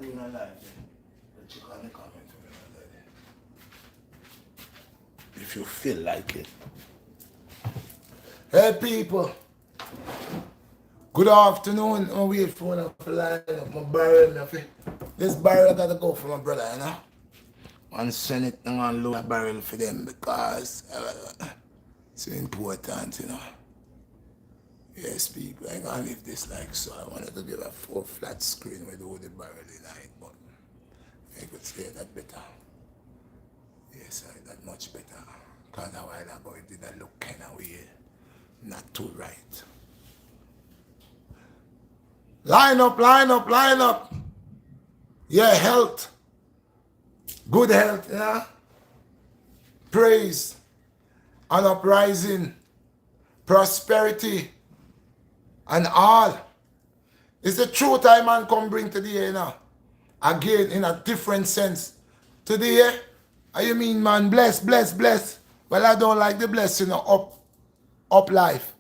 doing a live there. Check on the comment for me. If you feel like it. Hey people. Good afternoon. I'm waiting for one to line up my barrel. This barrel I gotta go for my brother, you know. And send it and load a barrel for them because it's important, you know. Yes, people, I'm gonna leave this like so. I wanted to give a full flat screen with all the barrel in it, but I could say that better. Yes, that much better. Because a while ago it didn't look kind of weird. Not too right. Line up, line up, line up. Yeah, health. Good health, yeah. Praise and uprising, prosperity, and all. It's the truth I man come bring today, you know. Again, in a different sense. Today, you mean man, bless, bless, bless. Well, I don't like the blessing of up life.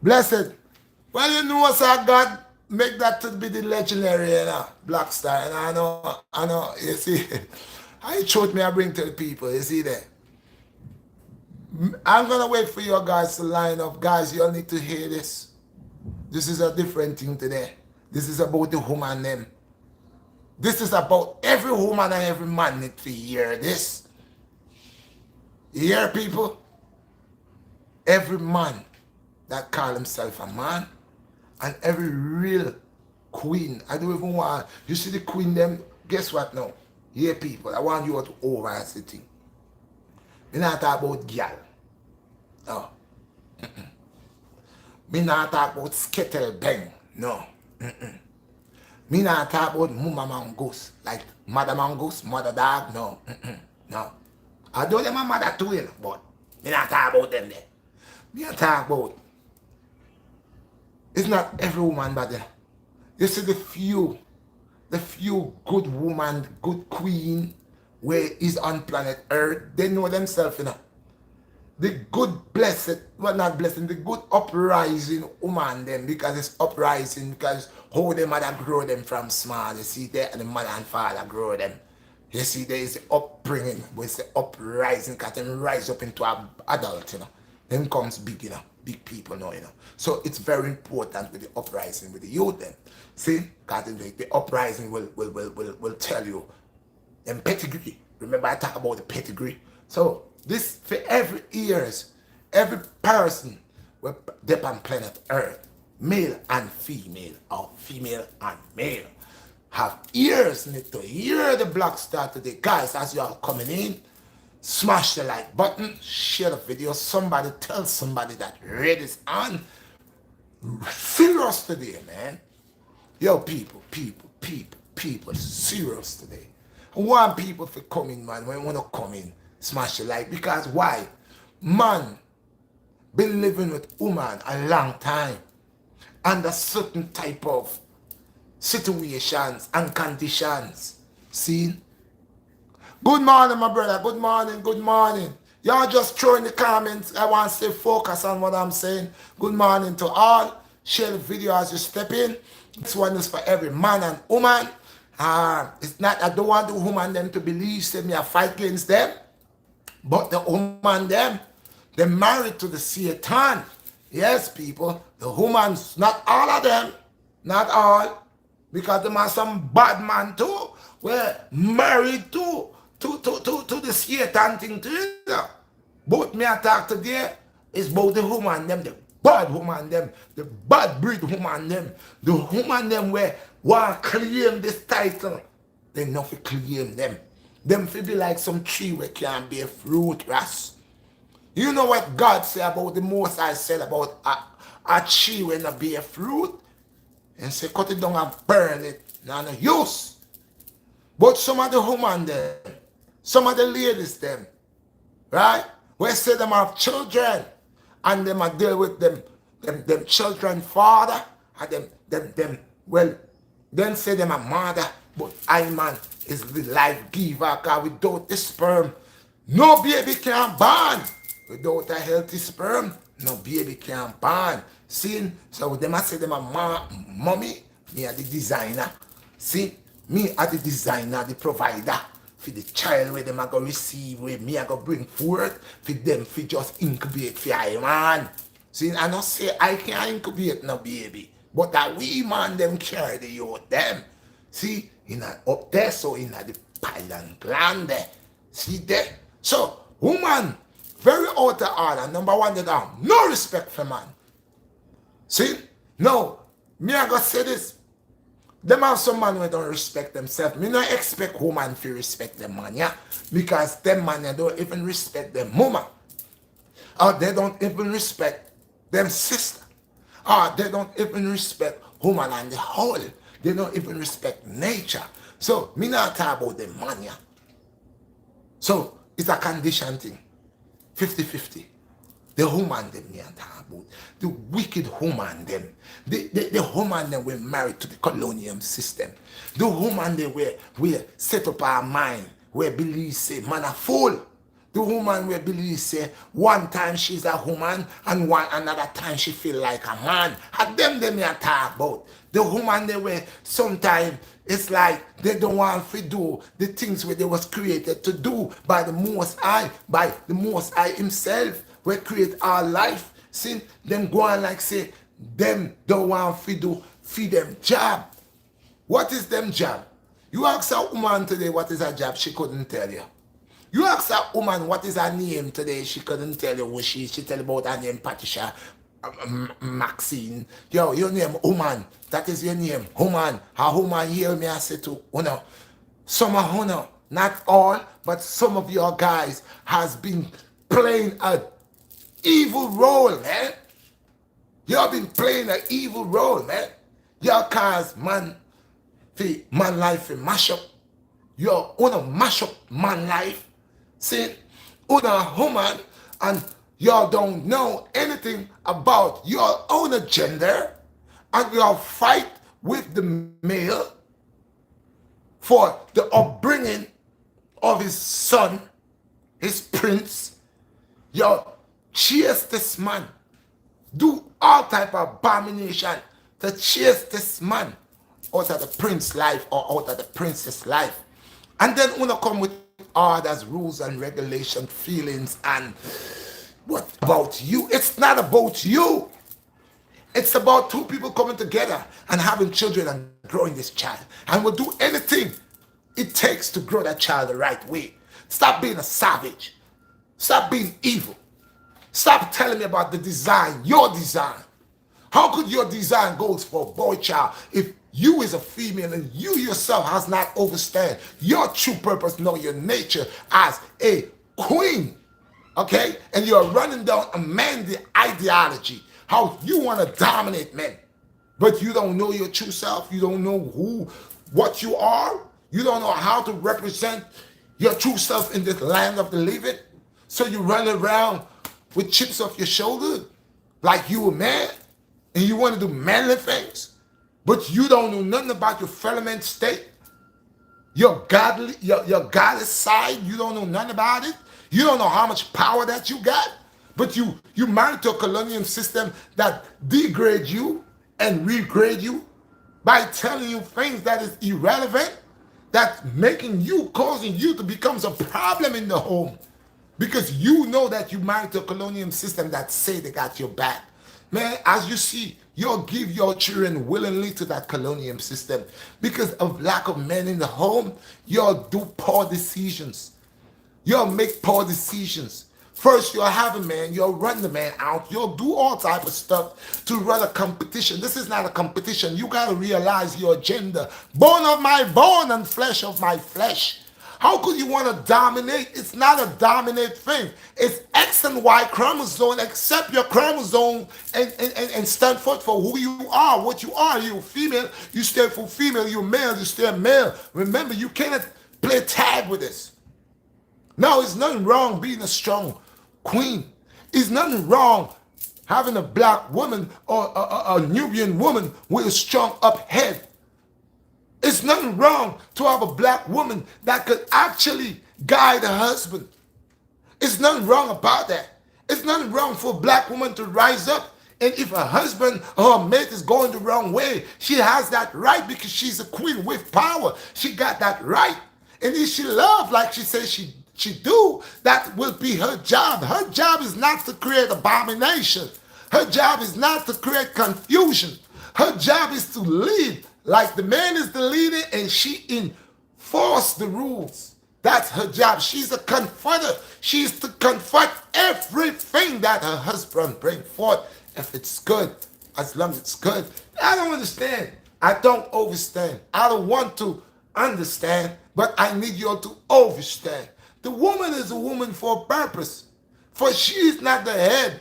Blessed. Well, you know, sir, God make that to be the legendary, you know, BlackStar. And I know, you see. I truth me I bring to the people, you see that. I'm going to wait for you guys to line up. Guys, you all need to hear this. This is a different thing today. This is about the woman them. This is about every woman and every man need to hear this. You hear people? Every man that call himself a man and every real queen. I don't even want, you see the queen them, guess what now? Hear people, I want you to over the thing. Me not talk about girl. No. Me not talk about skittle bang. No. Me not talk about mama mongoose. Like mother mongoose, mother dog. No. No. I do them a mother too, but me not talk about them there. Me not talk about. It's not every woman, but you see the few good woman, good queen, where is on planet Earth, they know themselves, you know. The good blessed, well not blessing, the good uprising woman them, because it's uprising, because how the mother grow them from small, you see there, and the mother and father grow them. You see there is the upbringing, but it's the uprising, because they rise up into an adult, you know. Then comes big, you know, big people now, you know. So it's very important with the uprising, with the youth then. See, because the uprising will tell you them pedigree. Remember I talk about the pedigree. So this for every years, every person will dip on planet Earth, male and female, or female and male, have ears need to hear the BlackStar today. Guys, as you are coming in, smash the like button, share the video, somebody tell somebody that red is on. Serious today, man. Yo, people, serious today. I want people to come in, man. When you want to come in, smash the like. Because why? Man, been living with woman a long time. Under certain type of situations and conditions. See? Good morning, my brother. Good morning, good morning. Y'all just throw in the comments. I want to stay focused on what I'm saying. Good morning to all. Share the video as you step in. This one is for every man and woman. It's not, I don't want the woman them to believe, say me I fight against them. But the woman them, they're married to the Satan. Yes, people. The woman's, not all of them. Not all. Because there are some bad man too. We're married to the Satan thing too. But me I talk today is about the woman them, the bad woman them, the bad breed woman them, the woman them where want to claim this title, they not to claim them. Them feel be like some tree where can't bear fruit, ras. You know what God said about the most I said about a tree when not bear fruit? And say cut it down and burn it. Now no use. But some of the women them, some of the ladies them, right? We say them have children and them a deal with them children father and them well, then say them a mother, but I man is the life giver, because without the sperm, no baby can born. Without a healthy sperm, no baby can born. See, so them a say them a mommy Me are the designer. See, me are the designer, the provider. For the child where them are going to receive, where me are going to bring forth, for them for just incubate for I man. See, I don't say I can't incubate no baby, but that we man them carry the youth them. See, in a, up there, so in a, the pilot gland there. See there? So, woman, very out of order. Number one, they don't no respect for man. See? No, me I gotta say this. Them have some man who don't respect themselves. Me not expect woman to respect them man, yeah? Because them man they don't even respect them woman. Or they don't even respect them sister. Or they don't even respect woman on the whole. They don't even respect nature. So, me not talk about them man, yeah? So, it's a condition thing. 50-50. The woman them me talk about. The wicked woman them. The woman them were married to the colonial system. The woman they were set up our mind where believe say man a fool. The woman where believe say one time she's a woman and one another time she feel like a man. And them me talk about. The woman they were sometimes it's like they don't want to do the things where they was created to do by the Most High, by the Most High himself, where create our life. See, them go on like say, them don't want to do, feed them job. What is them job? You ask a woman today what is her job, she couldn't tell you. You ask a woman what is her name today, she couldn't tell you who she tell about her name, Patricia, Maxine. Yo, your name, woman. That is your name, woman. A woman hear me I say to, you know, some of you know, not all, but some of your guys has been playing a evil role, man. You have been playing an evil role, man. Your cause man life in mash up. You wanna mash up man life. See, una woman and y'all don't know anything about your own gender and y'all fight with the male for the upbringing of his son, his prince. Y'all chase this man. Do all type of abomination to chase this man out of the prince's life or out of the princess life. And then when I come with orders, rules and regulation, feelings and what about you? It's not about you. It's about two people coming together and having children and growing this child. And we'll do anything it takes to grow that child the right way. Stop being a savage. Stop being evil. Stop telling me about the design, your design. How could your design goes for a boy child if you is a female and you yourself has not understand your true purpose, nor your nature as a queen? Okay? And you're running down a man's ideology, how you want to dominate men. But you don't know your true self. You don't know what you are. You don't know how to represent your true self in this land of the living. So you run around with chips off your shoulder like you a man and you want to do manly things. But you don't know nothing about your fellow man state. Your godly, your goddess side, you don't know nothing about it. You don't know how much power that you got. But you married to a colonial system that degrade you and regrade you by telling you things that is irrelevant, that's making you, causing you to become a problem in the home. Because you know that you married to a colonial system that say they got your back. Man, as you see, you'll give your children willingly to that colonial system. Because of lack of men in the home, you'll do poor decisions. You'll make poor decisions. First, you'll have a man, you'll run the man out, you'll do all type of stuff to run a competition. This is not a competition. You got to realize your gender. Bone of my bone and flesh of my flesh. How could you want to dominate? It's not a dominate thing. It's X and Y chromosome. Accept your chromosome and stand forth for who you are, what you are. You're female, you stand for female. You're male, you stand male. Remember, you cannot play tag with this. No, it's nothing wrong being a strong queen. It's nothing wrong having a black woman or a Nubian woman with a strong up head. It's nothing wrong to have a black woman that could actually guide her husband. It's nothing wrong about that. It's nothing wrong for a black woman to rise up And if her husband or her mate is going the wrong way, she has that right because she's a queen with power. She got that right. And if she love like she says she do, that will be her job. Her job is not to create abomination. Her job is not to create confusion. Her job is to lead like the man is the leader and she enforce the rules. That's her job. She's a comforter. She's to comfort everything that her husband bring forth. If it's good, as long as it's good. I don't understand. I don't understand. I don't want to understand, but I need you all to understand. The woman is a woman for a purpose. For she is not the head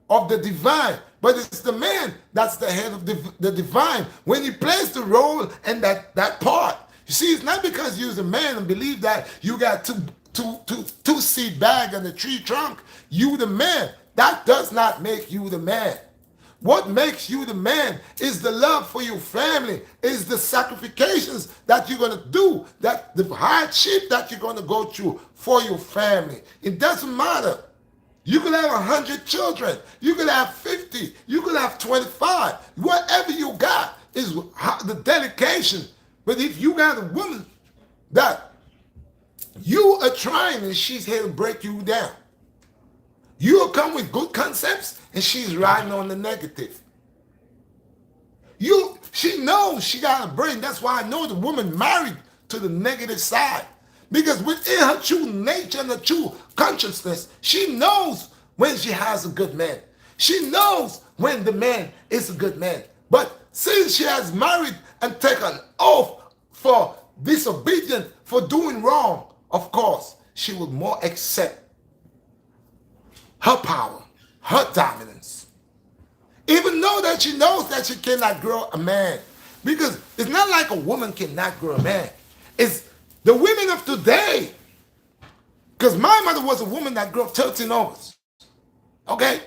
of the divine, but it's the man that's the head of the divine. When he plays the role and that part, you see, it's not because you're a man and believe that you got two seed bag and a tree trunk. You the man. That does not make you the man. What makes you the man is the love for your family, is the sacrifications that you're going to do, that the hardship that you're going to go through for your family. It doesn't matter. You could have 100 children. You could have 50. You could have 25. Whatever you got is the dedication. But if you got a woman that you are trying and she's here to break you down, you'll come with good concepts and she's riding on the negative. She knows she got a brain. That's why I know the woman married to the negative side. Because within her true nature and her true consciousness, she knows when she has a good man. She knows when the man is a good man. But since she has married and taken oath for disobedience, for doing wrong, of course, she will more accept her power, her dominance. Even though that she knows that she cannot grow a man. Because it's not like a woman cannot grow a man. It's the women of today. Because my mother was a woman that grew up 13 overs. Okay?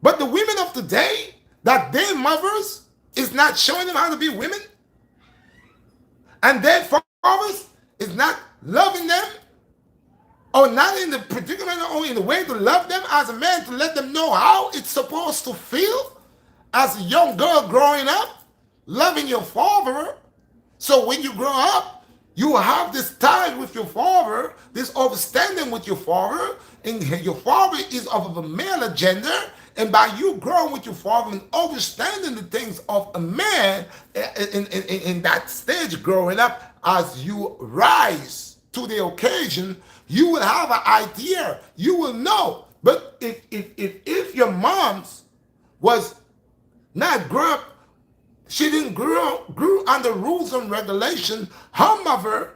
But the women of today, that their mothers is not showing them how to be women. And their fathers is not loving them. Or not in the particular, or in the way to love them as a man, to let them know how it's supposed to feel as a young girl growing up, loving your father. So when you grow up, you have this tie with your father, this understanding with your father, and your father is of a male gender, and by you growing with your father and understanding the things of a man in that stage growing up, as you rise to the occasion, you will have an idea. You will know. But if your mom's was not grew up, she didn't grew under rules and regulation. Her mother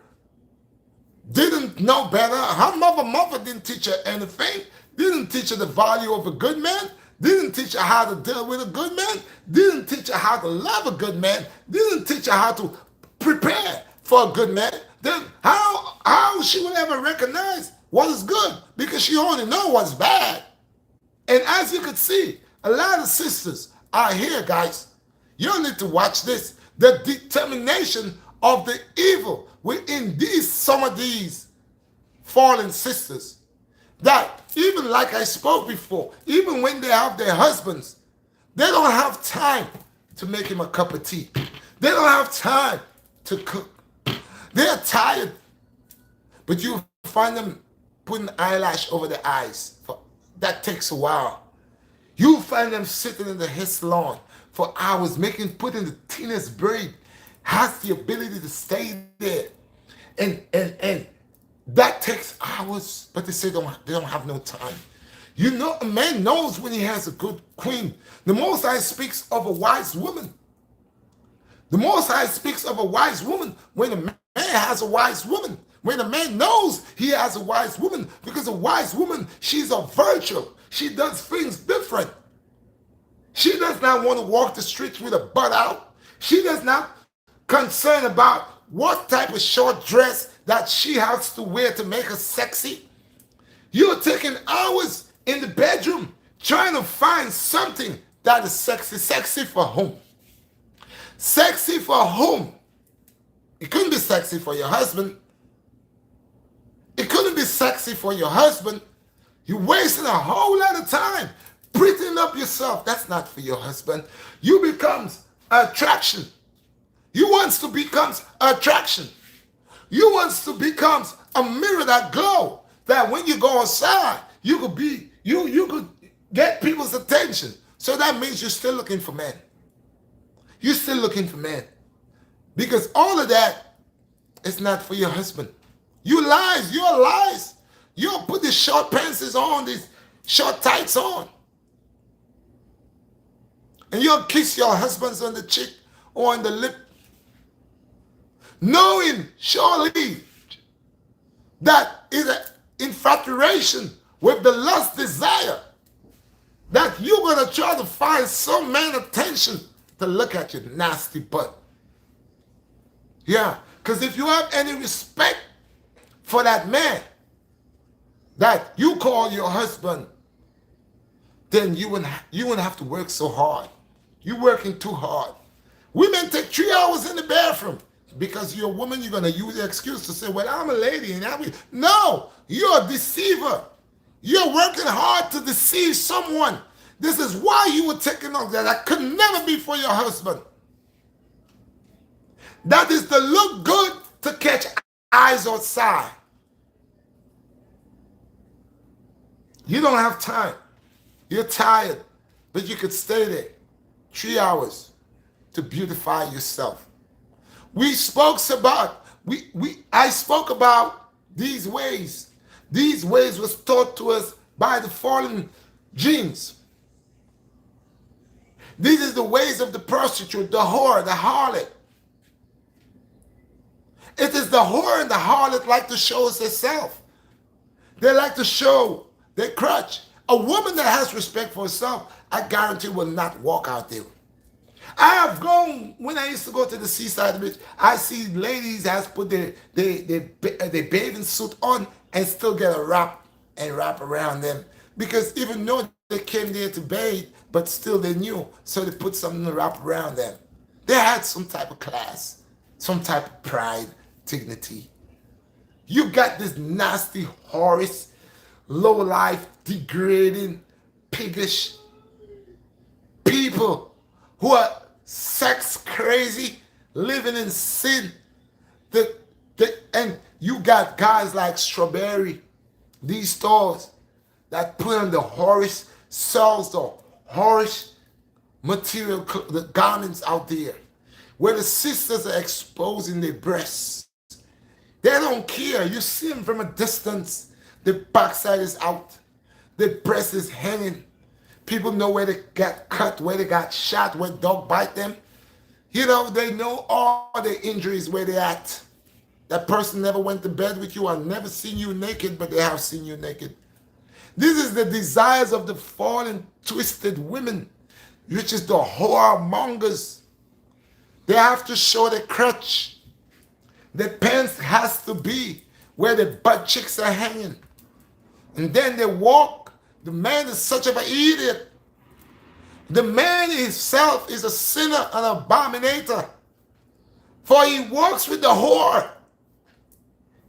didn't know better. Her mother didn't teach her anything. Didn't teach her the value of a good man. Didn't teach her how to deal with a good man. Didn't teach her how to love a good man. Didn't teach her how to prepare for a good man. Then how she will ever recognize what is good? Because she only know what's bad. And as you can see, a lot of sisters are here, guys. You need to watch this. The determination of the evil within some of these fallen sisters. That even like I spoke before, even when they have their husbands, they don't have time to make him a cup of tea. They don't have time to cook. They're tired. But you find them putting eyelash over their eyes. That takes a while. You find them sitting in the hair salon for hours, putting the thinnest braid, has the ability to stay there. And that takes hours, but they say they don't have no time. You know, a man knows when he has a good queen. The Most High speaks of a wise woman. The Most High speaks of a wise woman when a man has a wise woman. When a man knows he has a wise woman, because a wise woman, she's a virtue. She does things different. She does not want to walk the streets with a butt out. She does not concern about what type of short dress that she has to wear to make her sexy. You're taking hours in the bedroom trying to find something that is sexy. Sexy for whom? Sexy for whom? It couldn't be sexy for your husband. It couldn't be sexy for your husband. You're wasting a whole lot of time. Pretty building up yourself. That's not for your husband. You becomes attraction. You wants to become attraction. You wants to become a mirror that glow. That when you go outside, you could be, you could get people's attention. So that means you're still looking for men. You're still looking for men. Because all of that is not for your husband. You lies, you're lies. You'll put these short pants on, these short tights on. And you'll kiss your husbands on the cheek or on the lip. Knowing surely that is an infatuation with the lust desire that you're going to try to find some man attention to look at your nasty butt. Yeah, because if you have any respect for that man that you call your husband, then you wouldn't have to work so hard. You're working too hard. Women take 3 hours in the bathroom. Because you're a woman, you're going to use the excuse to say, well, I'm a lady. No, you're a deceiver. You're working hard to deceive someone. This is why you were taking on that. That could never be for your husband. That is to look good to catch eyes outside. You don't have time. You're tired, but you could stay there 3 hours to beautify yourself. I spoke about these ways. These ways was taught to us by the fallen genes. These is the ways of the prostitute, the whore, the harlot. It is the whore and the harlot like to show us herself. They like to show their crutch. A woman that has respect for herself, I guarantee will not walk out there. I have gone, when I used to go to the seaside beach, I see ladies has put their bathing suit on and still get a wrap around them. Because even though they came there to bathe, but still they knew, so they put something to wrap around them. They had some type of class, some type of pride, dignity. You got this nasty, Horace, low-life, degrading, piggish people who are sex crazy, living in sin. And you got guys like Strawberry, these stores that put on the Horace, sells the Horace material, the garments out there, where the sisters are exposing their breasts. They don't care. You see them from a distance. The backside is out. The breast is hanging. People know where they got cut, where they got shot, where dog bite them. You know, they know all the injuries where they at. That person never went to bed with you or never seen you naked, but they have seen you naked. This is the desires of the fallen, twisted women, which is the whoremongers. They have to show the crutch. The pants has to be where the butt cheeks are hanging. And then they walk. The man is such of an idiot. The man himself is a sinner, an abominator. For he walks with the whore.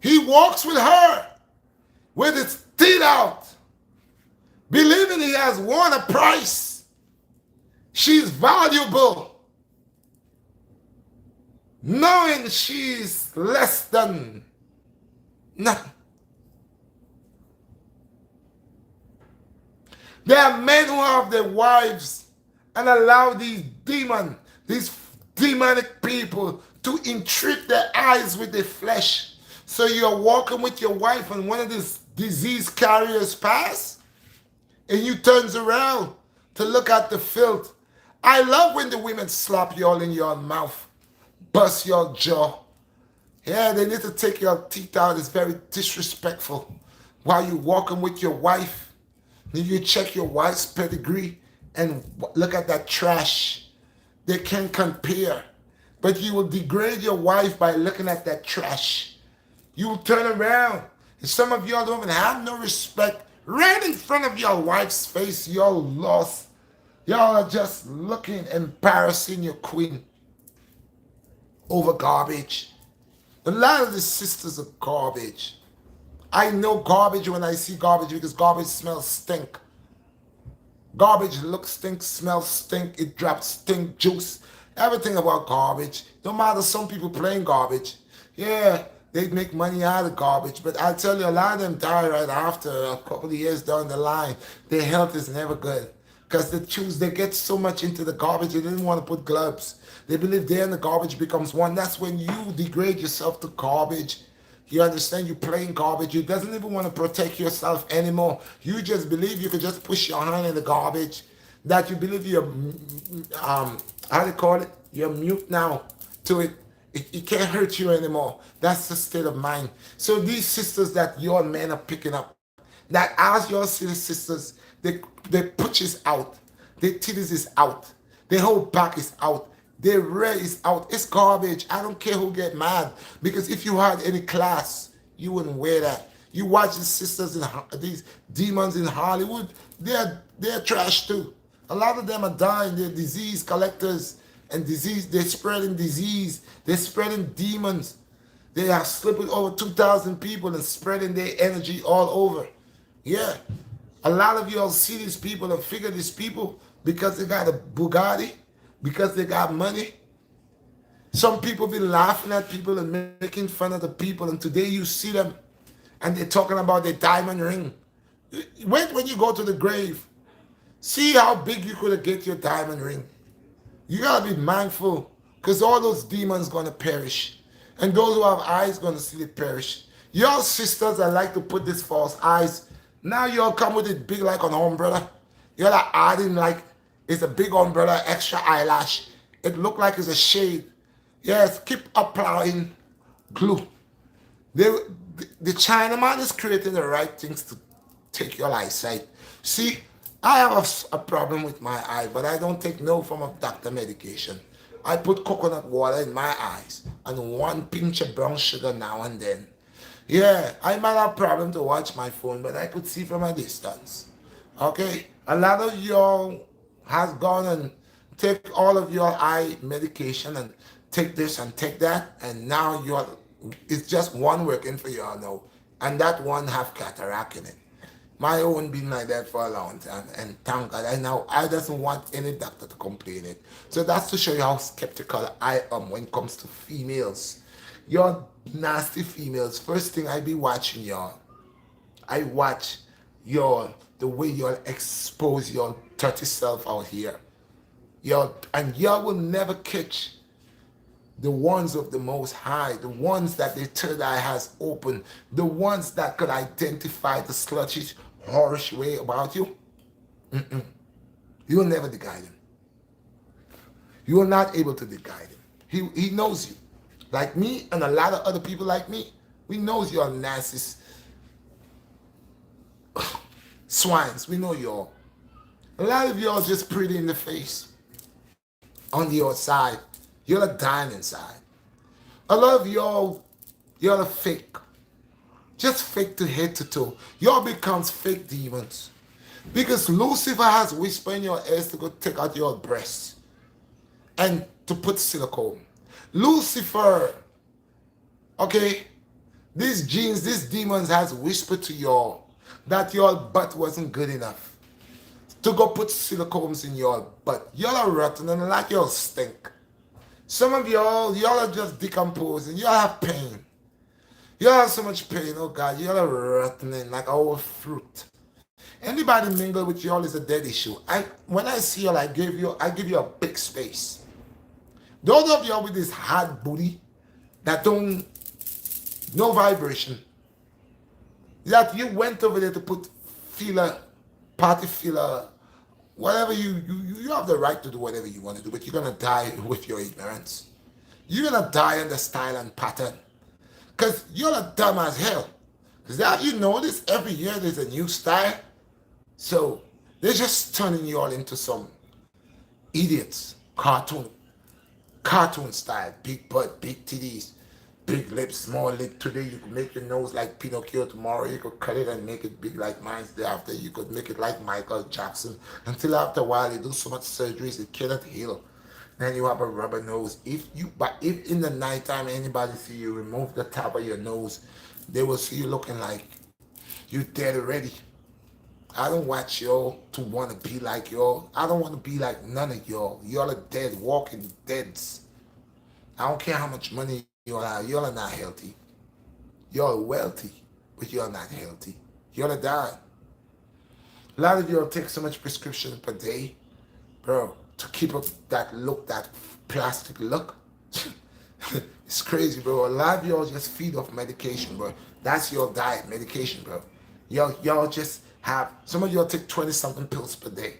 He walks with her with his teeth out, believing he has won a prize. She's valuable, knowing she's less than nothing. There are men who have their wives and allow these demonic people to intrigue their eyes with their flesh. So you're walking with your wife and one of these disease carriers pass and you turns around to look at the filth. I love when the women slap you all in your mouth, bust your jaw. Yeah, they need to take your teeth out. It's very disrespectful. While you're walking with your wife, you check your wife's pedigree and look at that trash. They can't compare. But you will degrade your wife by looking at that trash. You will turn around. And some of y'all don't even have no respect. Right in front of your wife's face, y'all lost. Y'all are just looking, embarrassing your queen over garbage. A lot of the sisters are garbage. I know garbage when I see garbage because garbage smells stink. Garbage looks stink, smells stink, it drops stink, juice. Everything about garbage. No matter some people playing garbage. Yeah, they make money out of garbage, but I tell you, a lot of them die right after a couple of years down the line. Their health is never good because they get so much into the garbage they didn't want to put gloves. They believe they and the garbage becomes one. That's when you degrade yourself to garbage. You understand? You playing garbage. You doesn't even want to protect yourself anymore. You just believe you could just push your hand in the garbage. That you believe you're how do you call it? You're mute now to it. It can't hurt you anymore. That's the state of mind. So these sisters that your men are picking up, that as your sisters, their putches out, their titties is out, their whole back is out, their rear is out. It's garbage. I don't care who get mad because if you had any class, you wouldn't wear that. You watch the sisters in these demons in Hollywood, they're trash too. A lot of them are dying. They're disease collectors and disease. They're spreading disease. They're spreading demons. They are slipping over 2,000 people and spreading their energy all over. Yeah. A lot of y'all see these people and figure these people because they got a Bugatti, because they got money. Some people be laughing at people and making fun of the people, and today you see them and they're talking about their diamond ring. Wait when you go to the grave. See how big you could get your diamond ring. You gotta be mindful, because all those demons gonna perish. And those who have eyes gonna see it perish. Y'all sisters that like to put this false eyes, now y'all come with it big like an umbrella. Y'all are adding like it's a big umbrella, extra eyelash. It look like it's a shade. Yes, keep applying glue. They, the Chinaman is creating the right things to take your eyesight. See, I have a problem with my eye, but I don't take no form of doctor medication. I put coconut water in my eyes and one pinch of brown sugar now and then. Yeah, I might have problem to watch my phone, but I could see from a distance. Okay, a lot of y'all has gone and take all of your eye medication and take this and take that, and now you're it's just one working for y'all now, and that one have cataract in it. My own been like that for a long time, and thank God I doesn't want any doctor to complain it. So that's to show you how skeptical I am when it comes to females. You're nasty females. First thing I be watching y'all. I watch y'all the way y'all expose your dirty self out here. Y'all will never catch the ones of the Most High, the ones that the third eye has opened, the ones that could identify the sluttish, harsh way about you. You will never guide him. You are not able to guide him. He knows you. Like me and a lot of other people like me, we knows you're nasty swines. We know y'all. A lot of y'all just pretty in the face. On the outside, you're a dying inside. A lot of y'all are fake. Just fake to head to toe. Y'all becomes fake demons. Because Lucifer has whispered in your ears to go take out your breasts and to put silicone. Lucifer, okay, these genes, these demons has whispered to y'all that your butt wasn't good enough to go put silicones in your butt. Y'all are rotten and like y'all stink. Some of y'all are just decomposing. Y'all have pain. Y'all have so much pain, oh God. Y'all are rotten like our fruit. Anybody mingle with y'all is a dead issue. When I see y'all, I give you a big space. Those of y'all with this hard booty that don't, no vibration, that you went over there to put filler, party filler, whatever you have the right to do whatever you want to do, but you're gonna die with your ignorance. You're gonna die in the style and pattern. Because you're a dumb as hell. Because have you noticed every year there's a new style? So they're just turning you all into some idiots. Cartoon style. Big butt, big titties, big lips, small lip. Today you could make your nose like Pinocchio. Tomorrow you could cut it and make it big like mine. The day after you could make it like Michael Jackson. Until after a while you do so much surgeries it cannot heal. Then you have a rubber nose. If in the nighttime anybody see you remove the top of your nose, they will see you looking like you dead already. I don't watch y'all to want to be like y'all. I don't want to be like none of y'all. Y'all are dead, walking deads. I don't care how much money y'all have. Y'all are not healthy. Y'all are wealthy, but y'all are not healthy. Y'all are dying. A lot of y'all take so much prescription per day, bro, to keep up that look, that plastic look. It's crazy, bro. A lot of y'all just feed off medication, bro. That's your diet, medication, bro. Y'all just have, some of y'all take 20 something pills per day.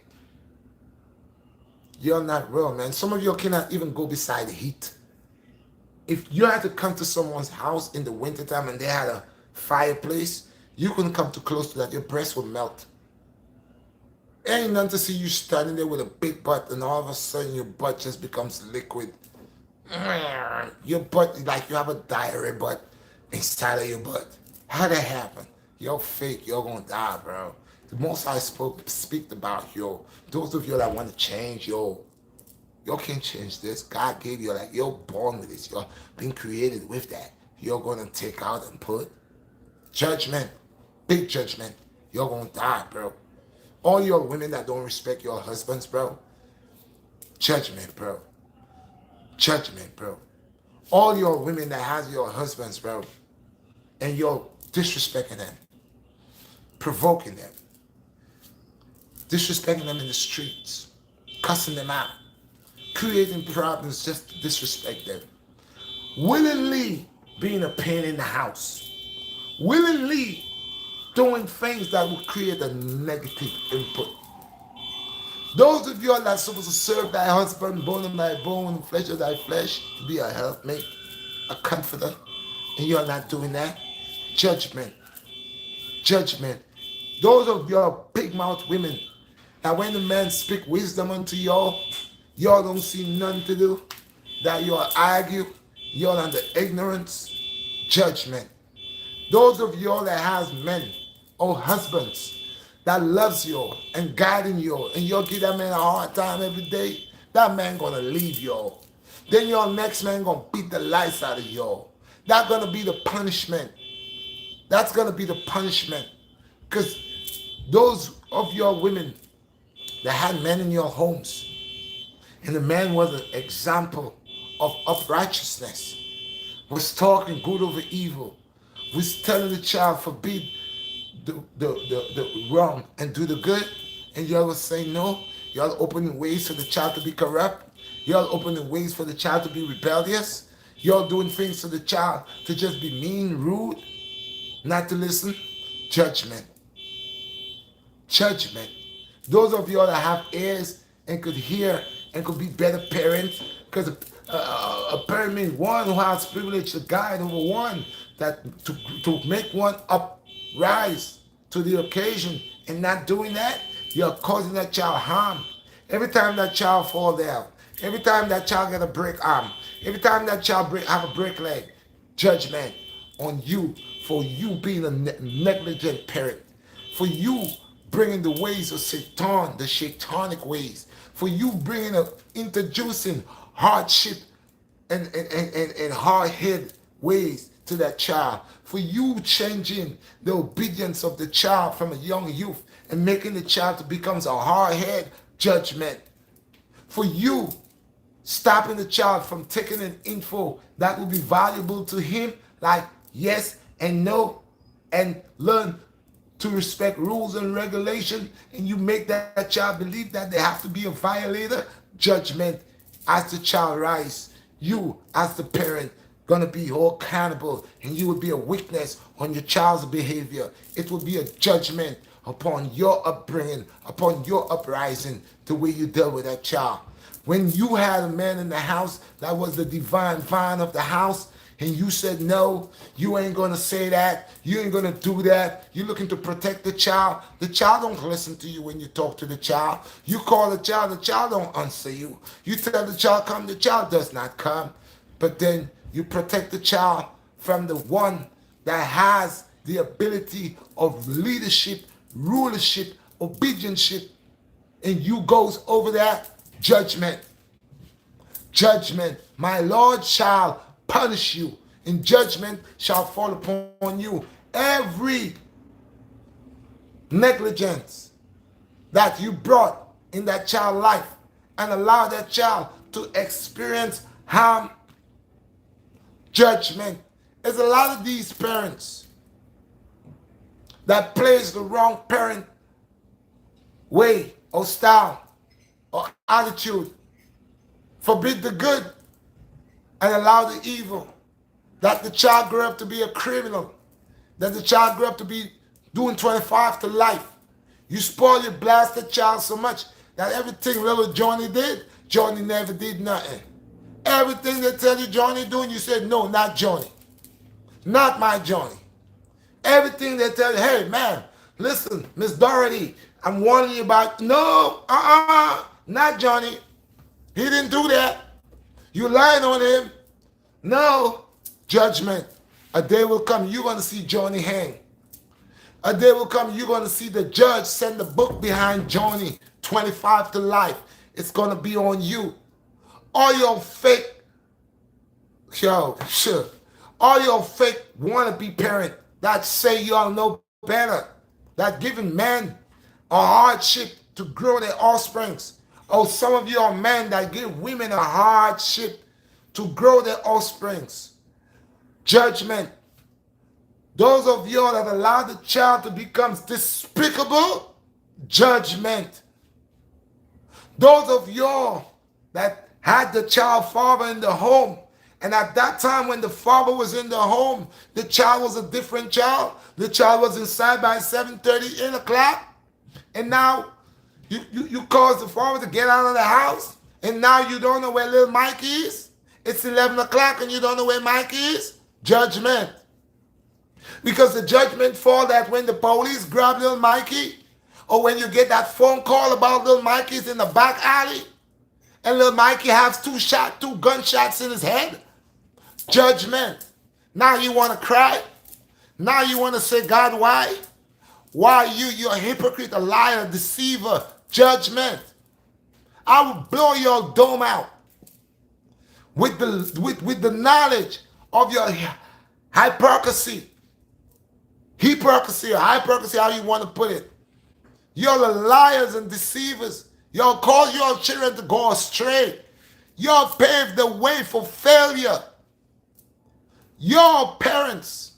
You're not real, man. Some of y'all cannot even go beside the heat. If you had to come to someone's house in the wintertime and they had a fireplace, you couldn't come too close to that. Your breast would melt. Ain't nothing to see you standing there with a big butt and all of a sudden your butt just becomes liquid. Your butt, like you have a diarrhea butt inside of your butt. How that happen? You're fake. You're gonna die, bro. The most I speak about, yo. Those of you that want to change, yo, you can't change this. God gave you, like, you're born with this. You're being created with that. You're gonna take out and put judgment, big judgment. You're gonna die, bro. All your women that don't respect your husbands, bro. Judgment, bro. Judgment, bro. All your women that has your husbands, bro, and you're disrespecting them, provoking them, disrespecting them in the streets, cussing them out, creating problems just to disrespect them, willingly being a pain in the house, willingly doing things that will create a negative input. Those of you that are supposed to serve thy husband, bone of thy bone, flesh of thy flesh, to be a helpmate, a comforter, and you're not doing that, judgment, judgment. Those of your big mouth women, that when the man speak wisdom unto y'all don't see none to do, that y'all argue, y'all under ignorance, judgment. Those of y'all that has men or husbands that loves you and guiding you, and you'll give that man a hard time every day, that man gonna leave y'all. Then your next man gonna beat the lights out of y'all. That's gonna be the punishment. That's gonna be the punishment. Because those of your women that had men in your homes, and the man was an example of righteousness, was talking good over evil, was telling the child forbid the wrong and do the good, and y'all was saying no. Y'all opening ways for the child to be corrupt. Y'all opening ways for the child to be rebellious. Y'all doing things for the child to just be mean, rude, not to listen. Judgment. Judgment. Those of y'all that have ears and could hear and could be better parents, because a parent means one who has privilege to guide over one, that to make one uprise to the occasion, and not doing that, you're causing that child harm. Every time that child fall down, every time that child get a break arm, every time that child have a break leg, judgment on you for you being a negligent parent, for you bringing the ways of Satan, the satanic ways, for you bringing introducing hardship and hard-headed ways to that child, for you changing the obedience of the child from a young youth and making the child to become a hard-head, judgment, for you stopping the child from taking an info that will be valuable to him, like yes and no, and learn to respect rules and regulation, and you make that child believe that they have to be a violator, judgment. As the child rise, you as the parent gonna be all accountable, and you will be a witness on your child's behavior. It will be a judgment upon your upbringing, upon your uprising, the way you deal with that child. When you had a man in the house that was the divine vine of the house, and you said, no, you ain't going to say that, you ain't going to do that, you're looking to protect the child don't listen to you when you talk to the child. You call the child don't answer you. You tell the child the child does not come. But then you protect the child from the one that has the ability of leadership, rulership, obedience, and you goes over that, judgment. Judgment. My Lord shall punish you, and judgment shall fall upon you. Every negligence that you brought in that child's life and allow that child to experience harm, judgment. There's a lot of these parents that plays the wrong parent way or style or attitude, forbid the good and allow the evil, that the child grew up to be a criminal, that the child grew up to be doing 25 to life. You spoil your blasted child so much that everything little Johnny did, Johnny never did nothing. Everything they tell you Johnny doing, you said, no, not Johnny. Not my Johnny. Everything they tell you, hey, man, listen, Miss Dorothy, I'm warning you about, no, not Johnny. He didn't do that. You lying on him. No. Judgment. A day will come, you're going to see Johnny hang. A day will come, you're going to see the judge send the book behind Johnny, 25 to life. It's going to be on you. All your fake, all your fake wannabe parent that say y'all know better, that giving men a hardship to grow their offsprings. Oh, some of you are men that give women a hardship to grow their offsprings. Judgment. Those of you that allow the child to become despicable, judgment. Those of you that had the child father in the home, and at that time when the father was in the home, the child was a different child. The child was inside by 7:30, 8 o'clock. And now you cause the father to get out of the house, and now you don't know where little Mike is. It's 11 o'clock and you don't know where Mike is. Judgment. Because the judgment fall that when the police grab little Mikey, or when you get that phone call about little Mikey's in the back alley, and little Mikey has two gunshots in his head. Judgment. Now you want to cry. Now you want to say, God, why? Why you're a hypocrite, a liar, a deceiver. Judgment. I will blow your dome out with the knowledge of your hypocrisy. Hypocrisy or hypocrisy, how you want to put it. You're the liars and deceivers. Y'all cause your children to go astray. Y'all paved the way for failure. Your parents,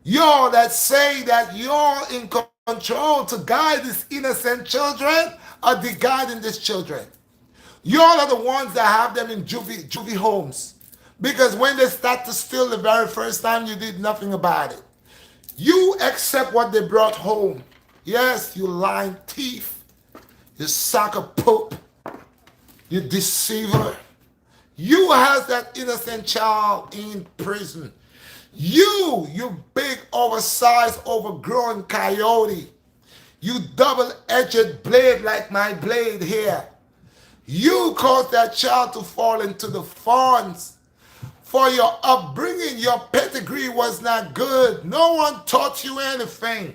y'all that say that you're in control to guide these innocent children are guiding these children. Y'all are the ones that have them in juvie homes. Because when they start to steal the very first time, you did nothing about it. You accept what they brought home. Yes, you lying thief. You sack of poop. You deceiver. You has that innocent child in prison. You big, oversized, overgrown coyote. You double-edged blade like my blade here. You caused that child to fall into the fawns. For your upbringing, your pedigree was not good. No one taught you anything.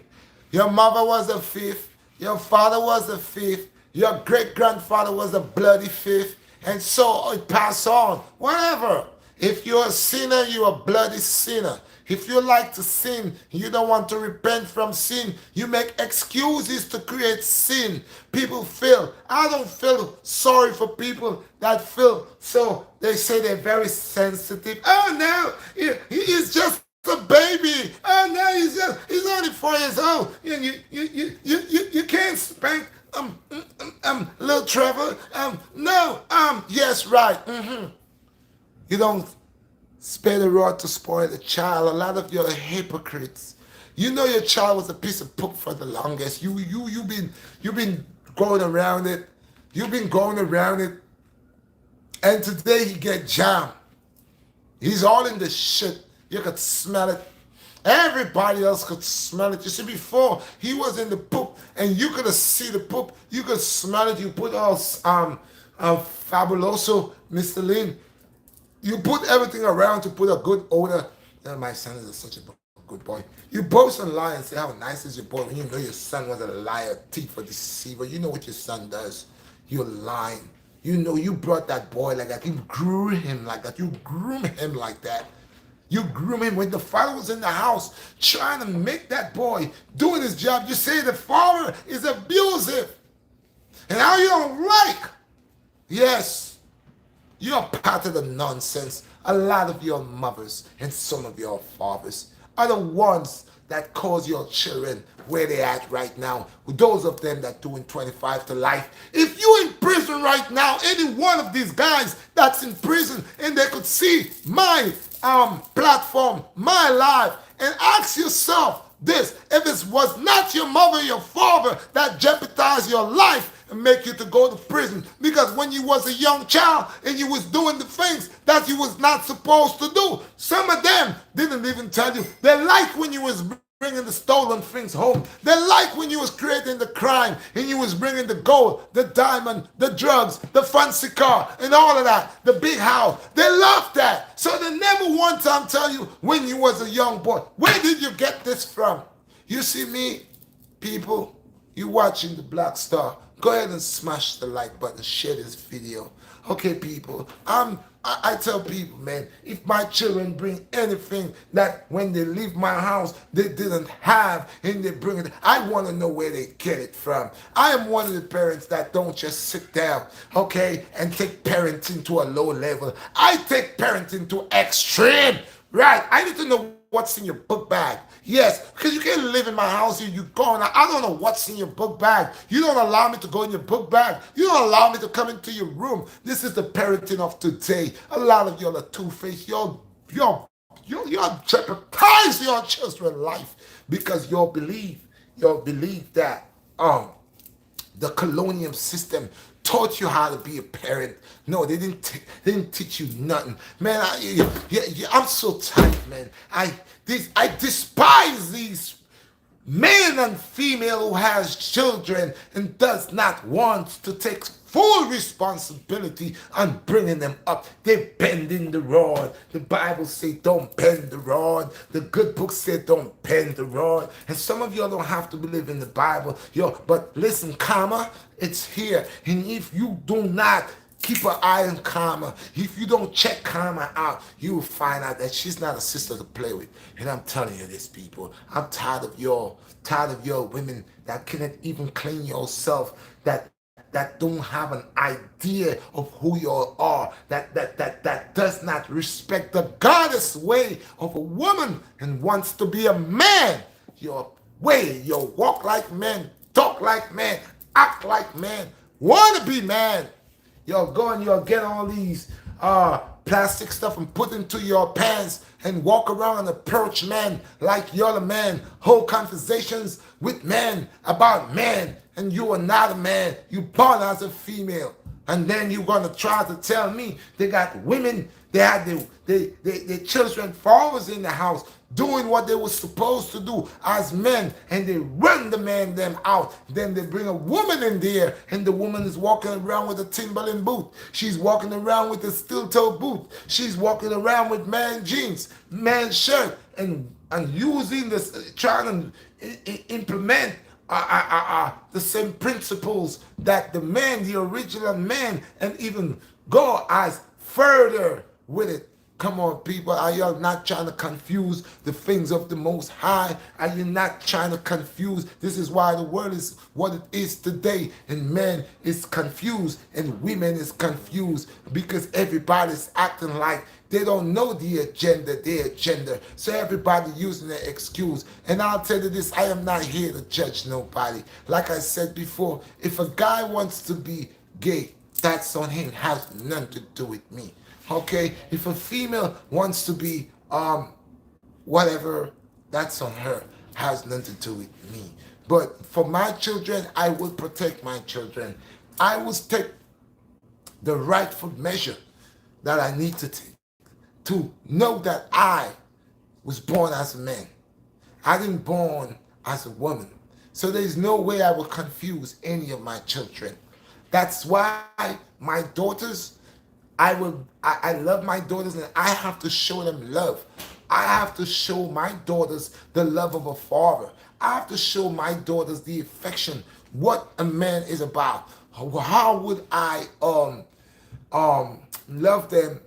Your mother was a thief. Your father was a thief. Your great-grandfather was a bloody thief. And so it passed on. Whatever. If you're a sinner, you're a bloody sinner. If you like to sin, you don't want to repent from sin, you make excuses to create sin. People feel, I don't feel sorry for people that feel so, they say they're very sensitive. Oh no, he's just a baby. Oh no, he's only 4 years old. You can't spank little Trevor. No, yes, right. You don't spare the rod to spoil the child. A lot of you are hypocrites. You know your child was a piece of poop for the longest. You've been going around it. You've been going around it. And today he get jammed. He's all in the shit. You could smell it. Everybody else could smell it. You see, before he was in the poop and you could see the poop. You could smell it. You put all Fabuloso, Mr. Lynn. You put everything around to put a good odor. My son is such a good boy. You boast and lie and say how nice is your boy when you know your son was a liar, thief, or deceiver. You know what your son does. You're lying. You know you brought that boy like that. You grew him like that. You groomed him like that. You groom him when the father was in the house trying to make that boy doing his job. You say the father is abusive. And now you don't like. Yes, you're part of the nonsense. A lot of your mothers and some of your fathers are the ones that cause your children where they at right now. Those of them that doing 25 to life. If you in prison right now, any one of these guys that's in prison and they could see my platform, my life, and ask yourself this: if it was not your mother, your father that jeopardized your life and make you to go to prison because when you was a young child and you was doing the things that you was not supposed to do, some of them didn't even tell you. They like when you was bringing the stolen things home. They like when you was creating the crime and you was bringing the gold, the diamond, the drugs, the fancy car, and all of that, the big house. They love that. So they never one time tell you when you was a young boy, where did you get this from? You see me, people, you watching the Black Star. Go ahead and smash the like button, share this video. Okay, people, I tell people, man, if my children bring anything that when they leave my house they didn't have and they bring it, I want to know where they get it from. I am one of the parents that don't just sit down, okay, and take parenting to a low level. I take parenting to extreme, right? I need to know what's in your book bag. Yes, because you can't live in my house here. You go and I don't know what's in your book bag. You don't allow me to go in your book bag. You don't allow me to come into your room. This is the parenting of today. A lot of y'all are two-faced. You're jeopardize your children's life because you believe that the colonial system taught you how to be a parent. No, they didn't teach you nothing, man. I'm so tired, man. I despise these man and female who has children and does not want to take full responsibility on bringing them up. They bending the rod. The Bible say don't bend the rod. The good book said don't bend the rod. And some of y'all don't have to believe in the Bible. But listen, karma, it's here. And if you do not keep an eye on karma, if you don't check karma out, you will find out that she's not a sister to play with. And I'm telling you this, people, I'm tired of your women that cannot even clean yourself, that don't have an idea of who you are, that does not respect the goddess way of a woman and wants to be a man. Your way, you walk like men, talk like men, act like men, want to be man. You'll go and you'll get all these plastic stuff and put into your pants and walk around and approach men like you're a man. Hold conversations with men about men, and you are not a man. You born as a female. And then you're going to try to tell me they got women, they had their children fathers in the house doing what they were supposed to do as men, and they run the man them out. Then they bring a woman in there, and the woman is walking around with a Timberland boot. She's walking around with a steel-toe boot. She's walking around with man jeans, man shirt, and using this, trying to implement the same principles that the man, the original man, and even go as further with it. Come on, people. Are y'all not trying to confuse the things of the Most High? Are you not trying to confuse? This is why the world is what it is today. And men is confused and women is confused because everybody's acting like they don't know their agenda. So everybody using their excuse. And I'll tell you this, I am not here to judge nobody. Like I said before, if a guy wants to be gay, that's on him. It has nothing to do with me. Okay, if a female wants to be whatever, that's on her. Has nothing to do with me. But for my children, I will protect my children. I will take the rightful measure that I need to take to know that I was born as a man. I didn't born as a woman. So there's no way I will confuse any of my children. That's why my daughters, I love my daughters, and I have to show them love. I have to show my daughters the love of a father. I have to show my daughters the affection, what a man is about. How would I love them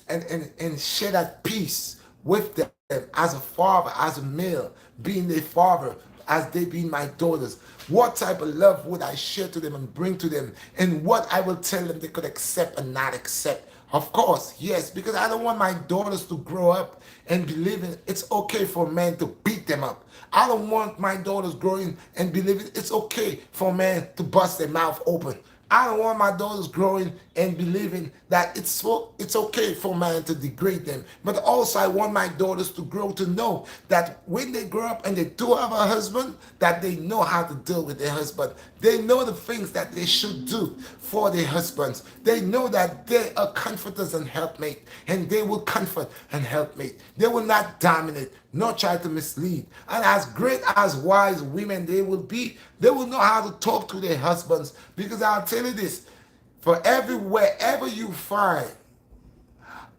and share that peace with them as a father, as a male, being their father, as they being my daughters. What type of love would I share to them and bring to them? And what I will tell them they could accept and not accept. Of course, yes, because I don't want my daughters to grow up and believing it's okay for men to beat them up. I don't want my daughters growing and believing it's okay for men to bust their mouth open. I don't want my daughters growing and believing that it's okay for man to degrade them. But also I want my daughters to grow to know that when they grow up and they do have a husband, that they know how to deal with their husband. They know the things that they should do for their husbands. They know that they are comforters and helpmate, and they will comfort and helpmate. They will not dominate nor try to mislead. And as great as wise women they will be, they will know how to talk to their husbands. Because I'll tell you this, for wherever you find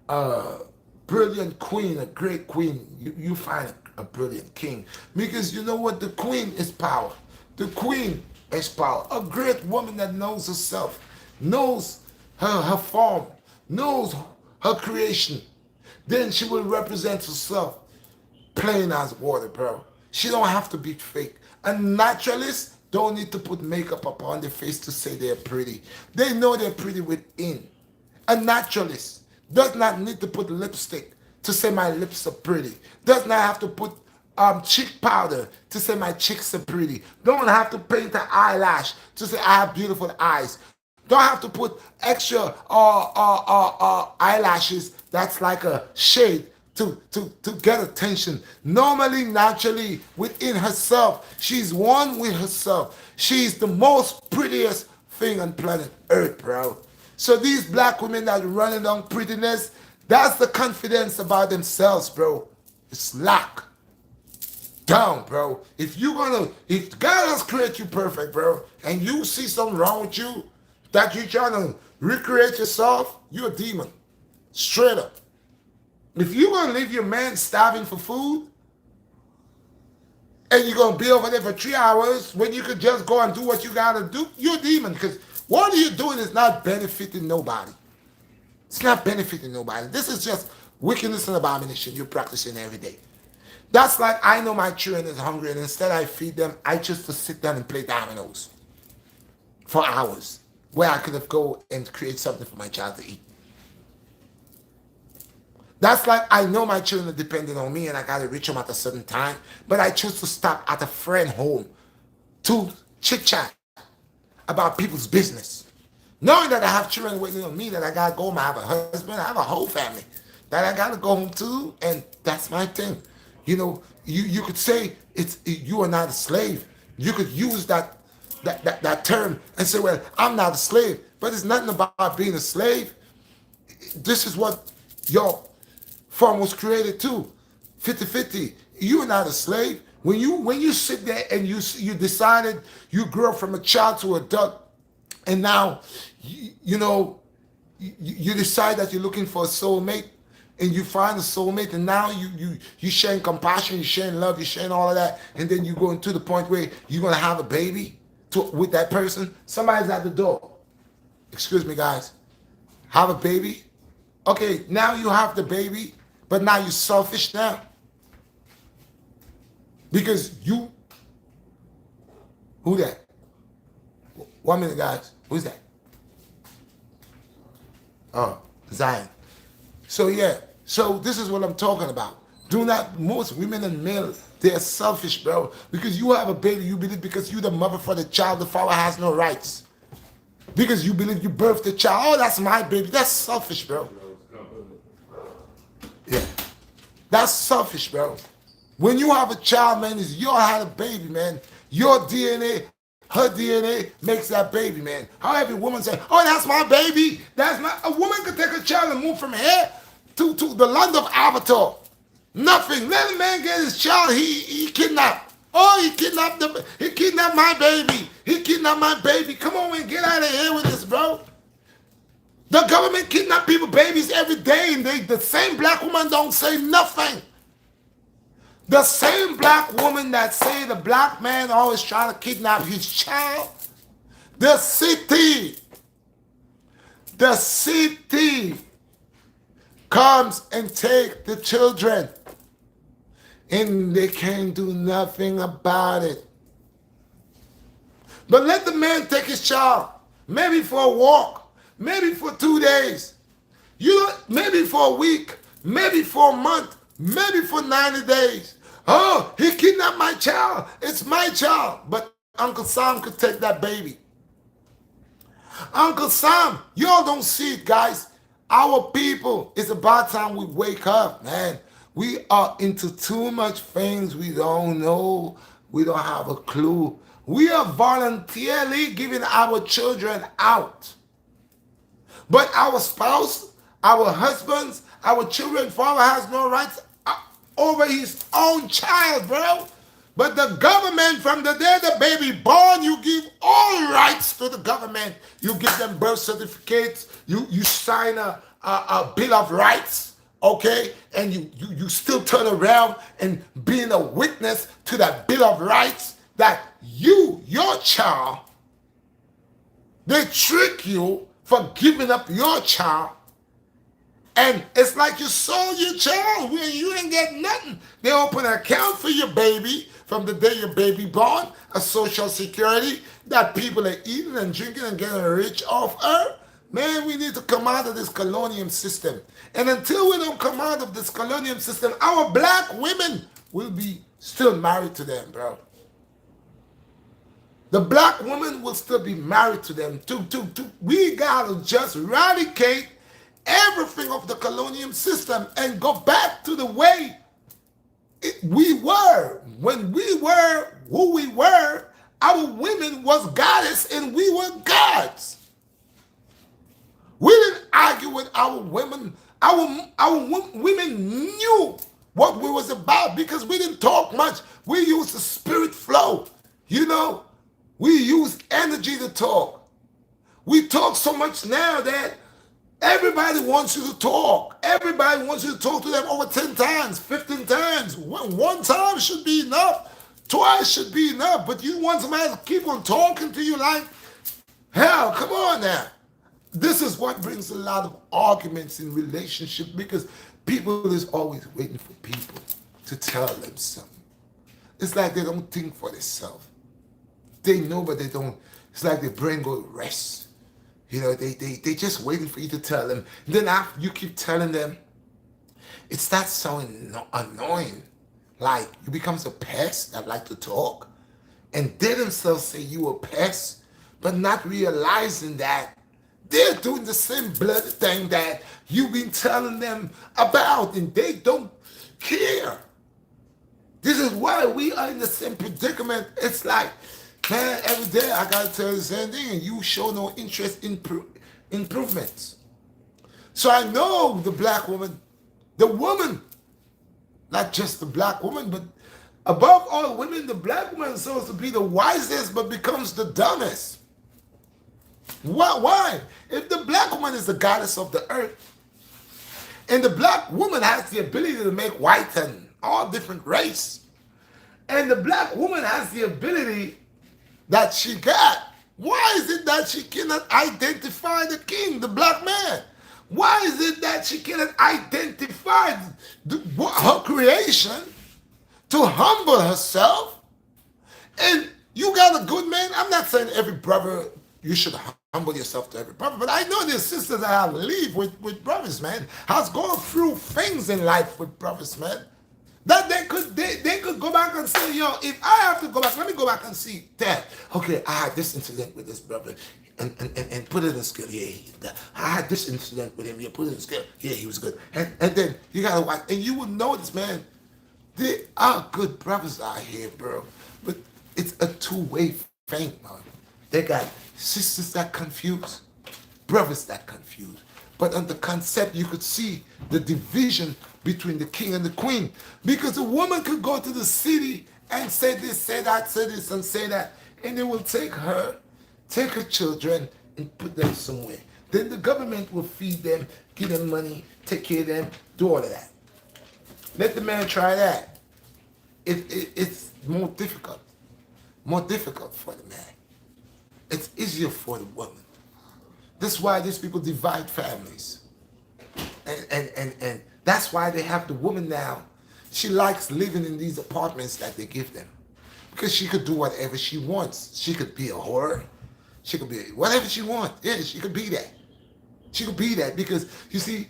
a brilliant queen, a great queen, you find a brilliant king. Because you know what? The queen is power. The queen is power. A great woman that knows herself, knows her form, knows her creation. Then she will represent herself plain as water, bro. She don't have to be fake. A naturalist don't need to put makeup upon their face to say they're pretty. They know they're pretty within. A naturalist does not need to put lipstick to say my lips are pretty. Does not have to put cheek powder to say my cheeks are pretty. Don't have to paint an eyelash to say I have beautiful eyes. Don't have to put extra eyelashes that's like a shade to get attention. Normally, naturally, within herself, she's one with herself. She's the most prettiest thing on planet Earth, bro. So these black women that are running on prettiness, that's the confidence about themselves, bro. It's lack. Down, bro. If God has created you perfect, bro, and you see something wrong with you, that you're trying to recreate yourself, you're a demon. Straight up. If you're going to leave your man starving for food, and you're going to be over there for 3 hours when you could just go and do what you got to do, you're a demon. Because what you're doing is not benefiting nobody. It's not benefiting nobody. This is just wickedness and abomination you're practicing every day. That's like I know my children is hungry, and instead I feed them, I choose to sit down and play dominoes for hours, where I could have go and create something for my child to eat. That's like I know my children are dependent on me and I got to reach them at a certain time, but I choose to stop at a friend home to chit-chat about people's business. Knowing that I have children waiting on me, that I got to go home, I have a husband, I have a whole family that I got to go home to, and that's my thing. You know, you could say you are not a slave. You could use that term and say, well, I'm not a slave, but it's nothing about being a slave. This is what your form was created too. 50-50. You are not a slave. When you sit there and you decided you grew up from a child to adult, and now you decide that you're looking for a soulmate, and you find a soulmate, and now you sharing compassion, you sharing love, you sharing all of that, and then you go into the point where you're gonna have a baby with that person. Somebody's at the door. Excuse me, guys. Have a baby. Okay, now you have the baby, but now you're selfish now. Because who that? 1 minute, guys. Who's that? Oh, Zion. So yeah, so this is what I'm talking about. Most women and males, they're selfish, bro. Because you have a baby, you believe because you're the mother for the child, the father has no rights. Because you believe you birthed the child, oh, that's my baby. That's selfish, bro. Yeah. That's selfish, bro. When you have a child, man, it's you had a baby, man. Your DNA, her DNA makes that baby, man. How every woman say, oh, that's my baby. A woman could take a child and move from here to the land of Avatar. Nothing. Let a man get his child, he kidnapped. Oh, he kidnapped my baby. He kidnapped my baby. Come on, man, get out of here with this, bro. The government kidnap people, babies every day, and the same black woman don't say nothing. The same black woman that say the black man always trying to kidnap his child. The city comes and take the children, and they can't do nothing about it. But let the man take his child, maybe for a walk, maybe for 2 days, maybe for a week, maybe for a month, maybe for 90 days. Oh, he kidnapped my child. It's my child. But Uncle Sam could take that baby. Uncle Sam, y'all don't see it, guys. Our people, it's about time we wake up, man. We are into too much things we don't know. We don't have a clue. We are voluntarily giving our children out. But our spouse, our husbands, our children, father has no rights over his own child, bro. But the government, from the day the baby born, you give all rights to the government. You give them birth certificates. You sign a bill of rights, okay? And you still turn around and being a witness to that bill of rights that your child, they trick you for giving up your child. And it's like you sold your child when you ain't get nothing. They open an account for your baby from the day your baby born, a social security that people are eating and drinking and getting rich off her. Man, we need to come out of this colonial system. And until we don't come out of this colonial system, our black women will be still married to them, bro. The black woman will still be married to them. We gotta just eradicate everything of the colonial system and go back to the way we were. When we were who we were, our women was goddess and we were gods. We didn't argue with our women. Our women knew what we was about because we didn't talk much. We used the spirit flow. You know, we use energy to talk. We talk so much now that everybody wants you to talk. Everybody wants you to talk to them over 10 times, 15 times. One time should be enough. Twice should be enough. But you want somebody to keep on talking to you like, hell, come on now. This is what brings a lot of arguments in relationships because people is always waiting for people to tell them something. It's like they don't think for themselves. They know, but they don't. It's like their brain go rest. You know, they just waiting for you to tell them. And then after you keep telling them, it starts sounding annoying. Like you becomes a pest that like to talk. And they themselves say you a pest, but not realizing that they're doing the same bloody thing that you've been telling them about, and they don't care. This is why we are in the same predicament. It's like, man, every day I gotta tell you the same thing, and you show no interest in improvements. So I know the black woman, the woman, not just the black woman, but above all women, the black woman is supposed to be the wisest, but becomes the dumbest. Why? If the black woman is the goddess of the earth, and the black woman has the ability to make white and all different race, and the black woman has the ability that she got, why is it that she cannot identify the king, the black man? Why is it that she cannot identify her creation to humble herself? And you got a good man. I'm not saying every brother, you should humble yourself to every brother, but I know there's sisters that have lived with brothers, man, has gone through things in life with brothers, man, that they could go back and say, yo, if I have to go back, let me go back and see that. Okay, I had this incident with this brother, and put it in scale. Yeah, I had this incident with him. Yeah, put it in scale. Yeah, he was good. And then you gotta watch, and you will notice, man, there are good brothers out here, bro. But it's a two-way thing, man. They got sisters that confuse, brothers that confuse. But on the concept, you could see the division between the king and the queen. Because a woman could go to the city and say this, say that, say this, and say that. And they will take her children, and put them somewhere. Then the government will feed them, give them money, take care of them, do all of that. Let the man try that. It's more difficult for the man. It's easier for the woman. That's why these people divide families. And that's why they have the woman now. She likes living in these apartments that they give them. Because she could do whatever she wants. She could be a whore. She could be whatever she wants. Yeah, she could be that. She could be that because, you see,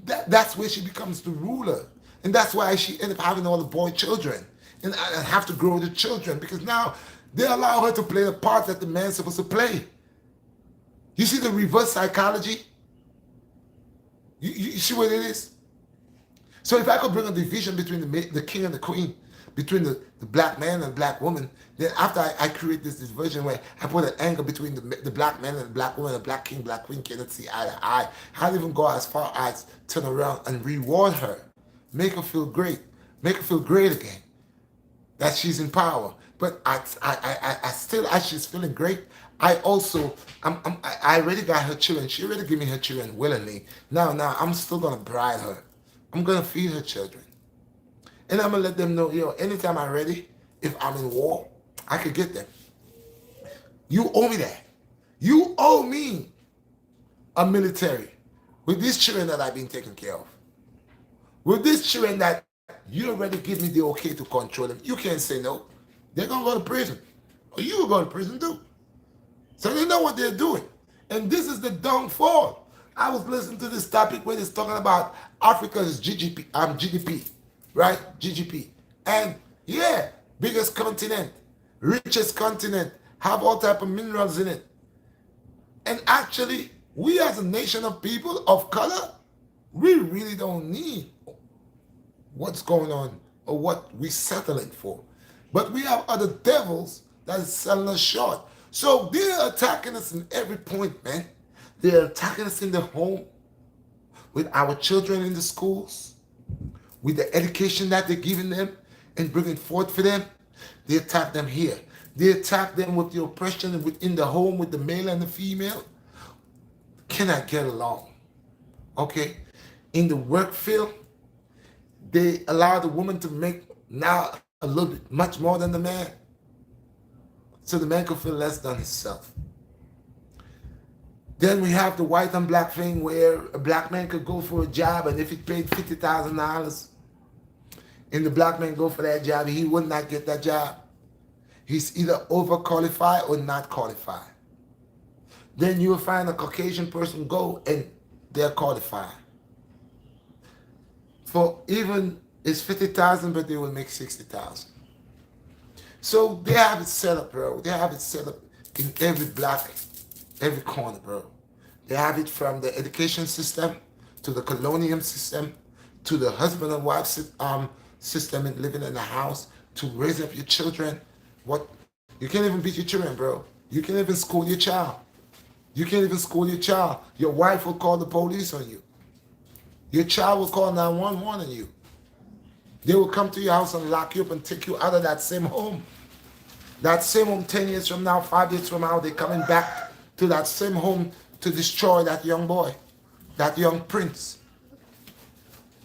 that's where she becomes the ruler. And that's why she ended up having all the boy children and have to grow the children because now they allow her to play the part that the man's supposed to play. You see the reverse psychology? You see what it is? So if I could bring a division between the king and the queen, between the black man and the black woman, then after I create this division where I put an angle between the black man and the black woman, the black king, black queen cannot see eye to eye, I'll even go as far as turn around and reward her, make her feel great again, that she's in power. But I still, as she's feeling great, I also, I already got her children. She already gave me her children willingly. Now, I'm still going to bride her. I'm going to feed her children. And I'm going to let them know, anytime I'm ready, if I'm in war, I could get them. You owe me that. You owe me a military with these children that I've been taking care of. With these children that you already give me the okay to control them. You can't say no. They're going to go to prison. Or you will go to prison too. So they know what they're doing. And this is the downfall. I was listening to this topic where it's talking about Africa's GDP, right? GDP. And yeah, biggest continent, richest continent, have all type of minerals in it. And actually, we as a nation of people of color, we really don't need what's going on or what we're settling for. But we have other devils that is selling us short. So they're attacking us in every point, man. They're attacking us in the home, with our children in the schools, with the education that they're giving them and bringing forth for them. They attack them here. They attack them with the oppression within the home with the male and the female. Cannot get along. Okay? In the work field, they allow the woman to make now a little bit much more than the man. So the man could feel less than himself. Then we have the white and black thing where a black man could go for a job, and if he paid $50,000 and the black man go for that job, he would not get that job. He's either overqualified or not qualified. Then you'll find a Caucasian person go and they're qualified. For even it's 50,000, but they will make 60,000. So they have it set up, bro. They have it set up in every block, every corner, bro. They have it from the education system to the colonial system to the husband and wife system and living in a house to raise up your children. What? You can't even beat your children, bro. You can't even school your child. You can't even school your child. Your wife will call the police on you. Your child will call 911 on you. They will come to your house and lock you up and take you out of that same home. That same home 10 years from now, 5 years from now, they're coming back to that same home to destroy that young boy, that young prince.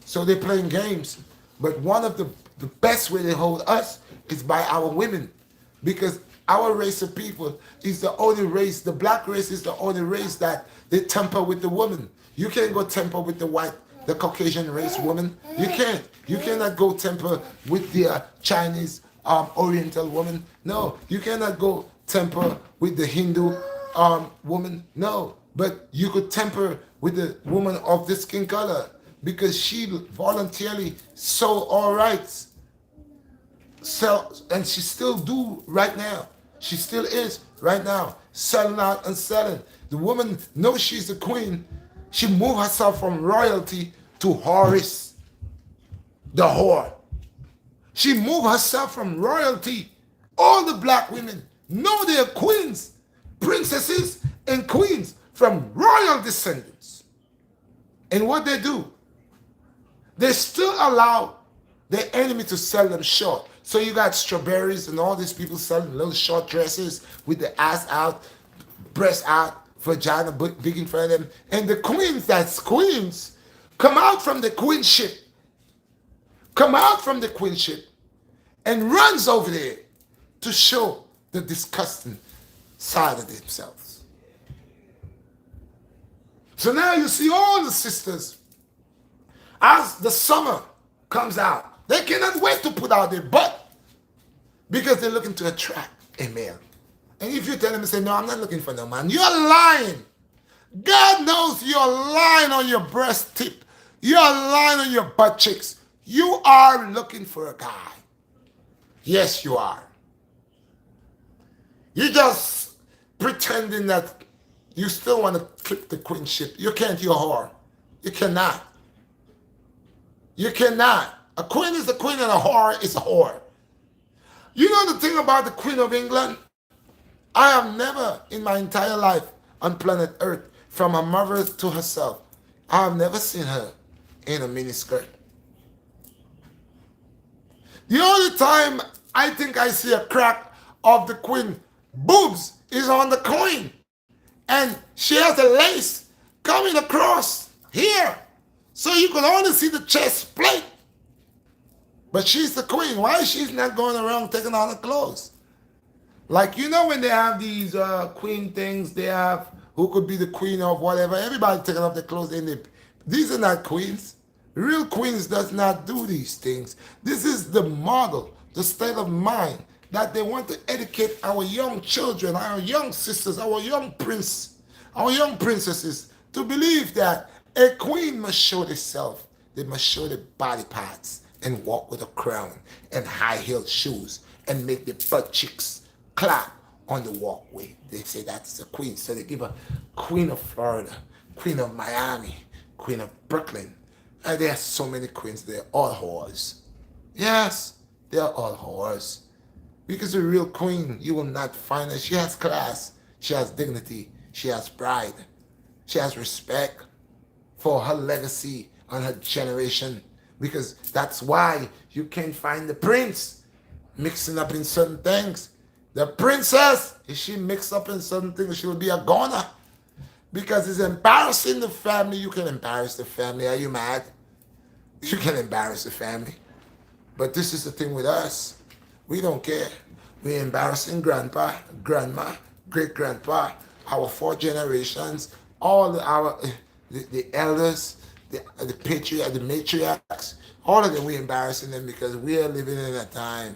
So they're playing games. But one of the best way they hold us is by our women. Because our race of people is the only race, the black race is the only race that they temper with the woman. You can't go temper with the white, the Caucasian race woman. You can't. You cannot go temper with the Chinese Oriental woman. No, you cannot go temper with the Hindu woman. No, but you could temper with the woman of the skin color because she voluntarily sold all rights. And she still do right now. She still is right now selling out and selling. The woman knows she's the queen. She moved herself from royalty to whoreess, the whore. She moved herself from royalty. All the black women know they're queens, princesses, and queens from royal descendants. And what they do, they still allow their enemy to sell them short. So you got strawberries and all these people selling little short dresses with the ass out, breast out, vagina big in front of them. And the queens, that's queens, come out from the queenship. Come out from the queenship and runs over there to show the disgusting side of themselves. So now you see all the sisters As the summer comes out, they cannot wait to put out their butt because they're looking to attract a male. And if you tell them, say, no, I'm not looking for no man, you're lying. God knows you're lying on your breast tip. You're lying on your butt cheeks. You are looking for a guy. Yes, you are. You're just pretending that you still want to clip the queenship. You can't, you're a whore. You cannot. You cannot. A queen is a queen and a whore is a whore. You know the thing about the Queen of England? I have never in my entire life on planet Earth, from her mother to herself, I have never seen her in a miniskirt. The only time I think I see a crack of the Queen boobs is on the Queen. And she has a lace coming across here. So you can only see the chest plate. But she's the Queen. Why she's not going around taking all her clothes? Like, you know when they have these queen things, they have who could be the queen of whatever. Everybody taking off their clothes. These are not queens. Real queens does not do these things. This is the model, the state of mind that they want to educate our young children, our young sisters, our young princesses to believe that a queen must show herself. They must show their body parts and walk with a crown and high-heeled shoes and make their butt cheeks clap on the walkway. They say that's the queen. So they give a Queen of Florida, Queen of Miami, Queen of Brooklyn. And there are so many queens. They're all whores. Yes, they're all whores. Because a real queen, you will not find her. She has class. She has dignity. She has pride. She has respect for her legacy and her generation. Because that's why you can't find the prince mixing up in certain things. The princess, if she mixed up in certain things, she will be a goner. Because it's embarrassing the family. You can embarrass the family. Are you mad? You can embarrass the family. But this is the thing with us. We don't care. We're embarrassing grandpa, grandma, great-grandpa, our 4 generations, all the elders, the patriarchs, the matriarchs, all of them, we're embarrassing them because we are living in a time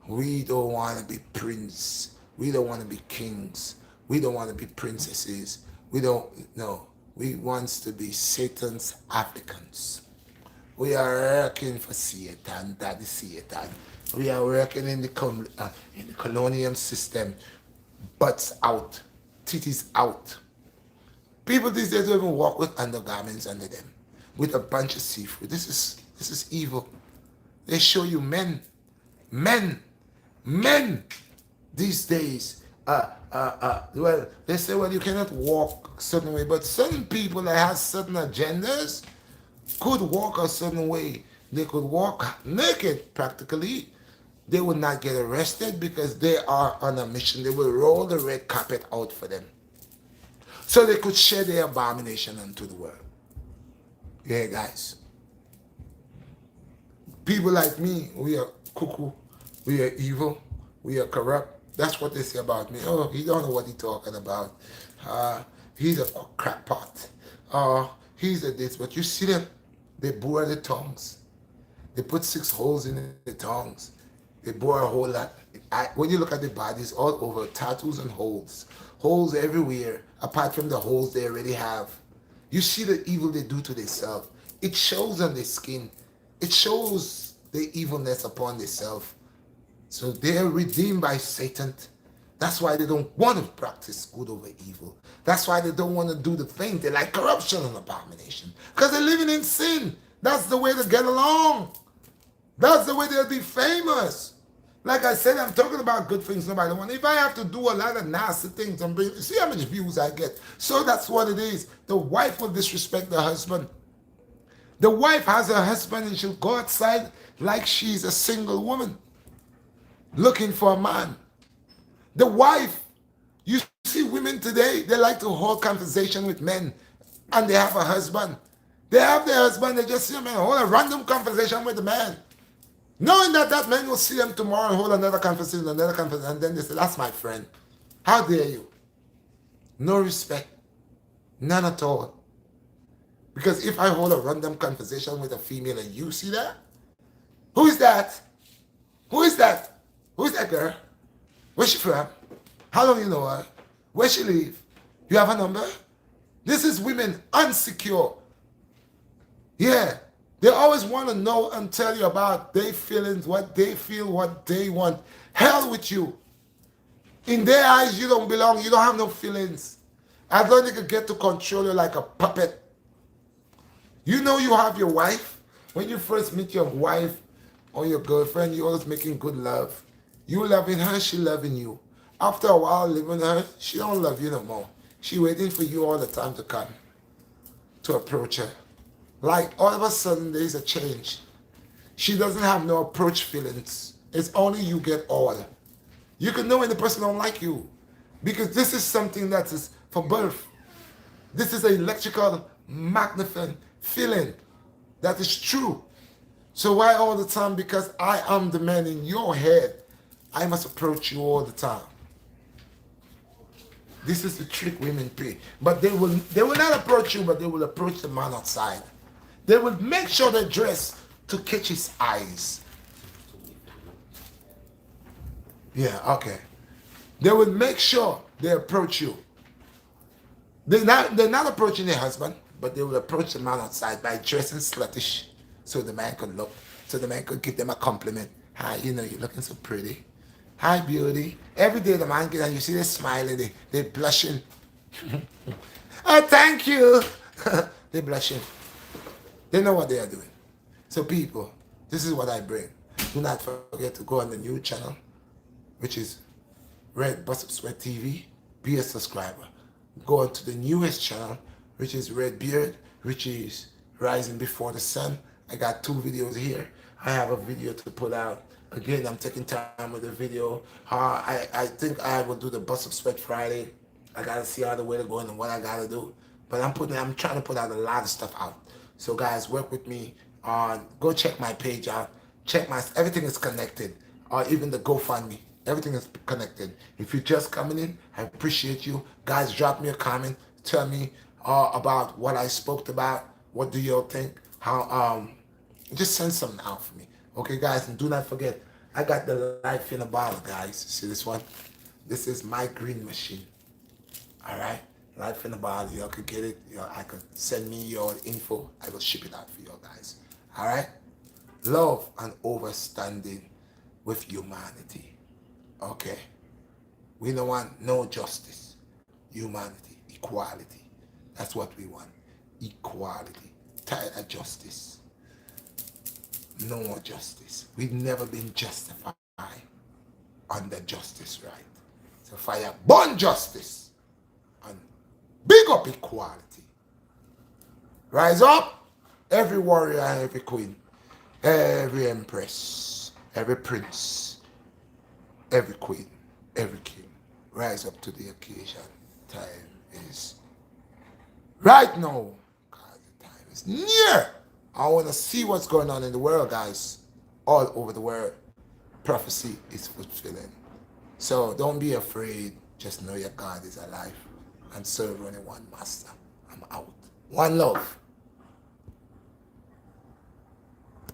we don't want to be prince. We don't want to be kings. We don't want to be princesses. We don't, no. We want to be Satan's Africans. We are working for Satan, Daddy Satan. We are working in the colonial system. Butts out, titties out. People these days don't even walk with undergarments under them, with a bunch of seafood. This is evil. They show you men these days. Well, they say, well, you cannot walk a certain way, but certain people that have certain agendas could walk a certain way. They could walk naked practically. They would not get arrested because they are on a mission. They will roll the red carpet out for them. So they could share their abomination unto the world. Yeah, guys. People like me, we are cuckoo, we are evil, we are corrupt. That's what they say about me. Oh, he don't know what he's talking about. He's a crackpot. He's a this. But you see them, they bore the tongues. They put 6 holes in the tongues. They bore a whole lot. When you look at the bodies all over, tattoos and holes. Holes everywhere, apart from the holes they already have. You see the evil they do to themselves. It shows on their skin. It shows the evilness upon themselves. So they are redeemed by Satan. That's why they don't want to practice good over evil. That's why they don't want to do the thing. They like corruption and abomination. Because they're living in sin. That's the way to get along. That's the way they'll be famous. Like I said, I'm talking about good things nobody wants. If I have to do a lot of nasty things, see how much views I get. So that's what it is. The wife will disrespect the husband. The wife has a husband and she'll go outside like she's a single woman looking for a man. The wife, you see women today, they like to hold conversation with men and they have a husband. They have their husband, they just see a man hold a random conversation with the man. Knowing that that man will see them tomorrow and hold another conversation, and then they say, that's my friend. How dare you? No respect. None at all. Because if I hold a random conversation with a female and you see that, who is that? Who is that? Who is that girl? Where's she from? How long you know her? Where she live? You have a number? This is women insecure. Yeah. They always want to know and tell you about their feelings, what they feel, what they want. Hell with you. In their eyes, you don't belong. You don't have no feelings. As long as they can get to control you like a puppet. You know you have your wife. When you first meet your wife or your girlfriend, you're always making good love. You loving her, she loving you. After a while living with her, she don't love you no more. She waiting for you all the time to come, to approach her. Like all of a sudden there's a change. She doesn't have no approach feelings. It's only you get all. You can know when the person don't like you. Because this is something that is for birth. This is an electrical magnificent feeling that is true. So why all the time? Because I am the man in your head. I must approach you all the time. This is the trick women play. But they will not approach you, but they will approach the man outside. They will make sure they dress to catch his eyes. Yeah, okay. They will make sure they approach you. They're not approaching their husband, but they will approach the man outside by dressing sluttish so the man could look, so the man could give them a compliment. Hi, you know, you're looking so pretty. Hi, beauty. Every day the man gets and you see they smiling, they're blushing. Oh, thank you. They're blushing. They know what they are doing. So people, this is what I bring. Do not forget to go on the new channel, which is Red Bust Up Sweat TV. Be a subscriber. Go on to the newest channel, which is Red Beard, which is Rising Before the Sun. I got 2 videos here. I have a video to put out. Again, I'm taking time with the video. I think I will do the Bust Up Sweat Friday. I gotta see how the weather going and what I gotta do. But I'm trying to put out a lot of stuff out. So guys, work with me. Go check my page out. Everything is connected. Or even the GoFundMe. Everything is connected. If you're just coming in, I appreciate you. Guys, drop me a comment. Tell me about what I spoke about. What do y'all think? Just send something out for me. Okay, guys, and do not forget, I got the life in a bottle, guys. See this one? This is my green machine. All right? Life in a bottle. Y'all could get it. I could send me your info. I will ship it out for you guys. All right? Love and overstanding with humanity. Okay? We don't want no justice. Humanity. Equality. That's what we want. Equality. Tired of justice. No more justice. We've never been justified under justice, right? So fire born justice and big up equality. Rise up, every warrior and every queen, every empress, every prince, every queen, every king. Rise up to the occasion. Time is right now. God, the time is near. I want to see what's going on in the world, guys. All over the world. Prophecy is fulfilling. So don't be afraid. Just know your God is alive. And serve only one master. I'm out. One love.